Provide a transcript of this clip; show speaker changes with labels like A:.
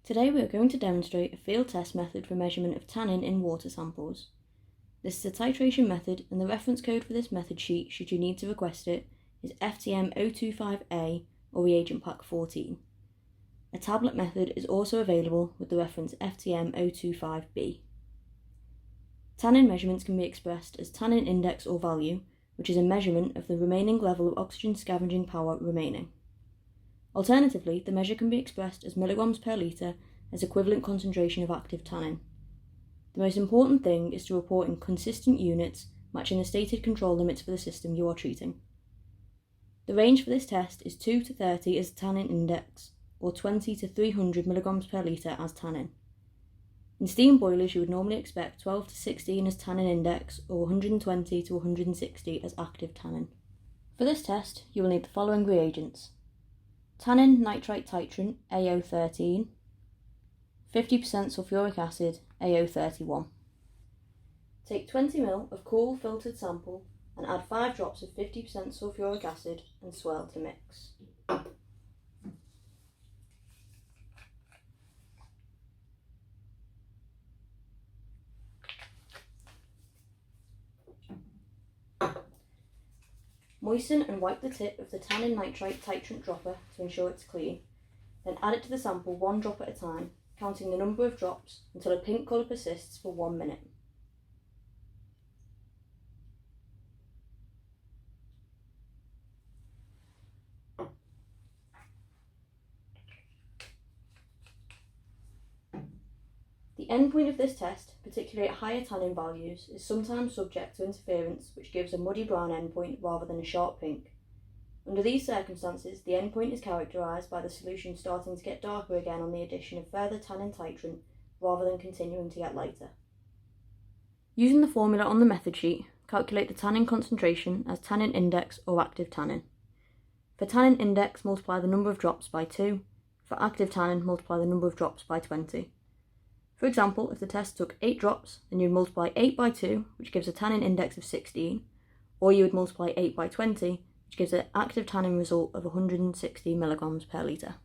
A: Today we are going to demonstrate a field test method for measurement of tannin in water samples. This is a titration method, and the reference code for this method sheet, should you need to request it, is FTM25A or Reagent Pack 14. A tablet method is also available with the reference FTM25B. Tannin measurements can be expressed as Tannin Index or value, which is a measurement of the remaining level of oxygen scavenging power remaining. Alternatively, the measure can be expressed as milligrams per litre as equivalent concentration of active tannin. The most important thing is to report in consistent units matching the stated control limits for the system you are treating. The range for this test is 2 to 30 as Tannin Index, or 20 to 300 milligrams per litre as tannin. In steam boilers, you would normally expect 12 to 16 as Tannin Index, or 120 to 160 as active tannin. For this test, you will need the following reagents: tannin nitrite titrant AO13, 50% sulfuric acid AO31. Take 20 ml of cool filtered sample and add 5 drops of 50% sulfuric acid and swirl to mix. Moisten and wipe the tip of the tannin nitrite titrant dropper to ensure it's clean. Then add it to the sample 1 drop at a time, counting the number of drops until a pink colour persists for 1 minute. The endpoint of this test, particularly at higher tannin values, is sometimes subject to interference, which gives a muddy brown endpoint rather than a sharp pink. Under these circumstances, the endpoint is characterised by the solution starting to get darker again on the addition of further tannin titrant rather than continuing to get lighter. Using the formula on the method sheet, calculate the tannin concentration as tannin index or active tannin. For tannin index, multiply the number of drops by 2. For active tannin, multiply the number of drops by 20. For example, if the test took 8 drops, then you would multiply 8 by 2, which gives a tannin index of 16, or you would multiply 8 by 20, which gives an active tannin result of 160 milligrams per litre.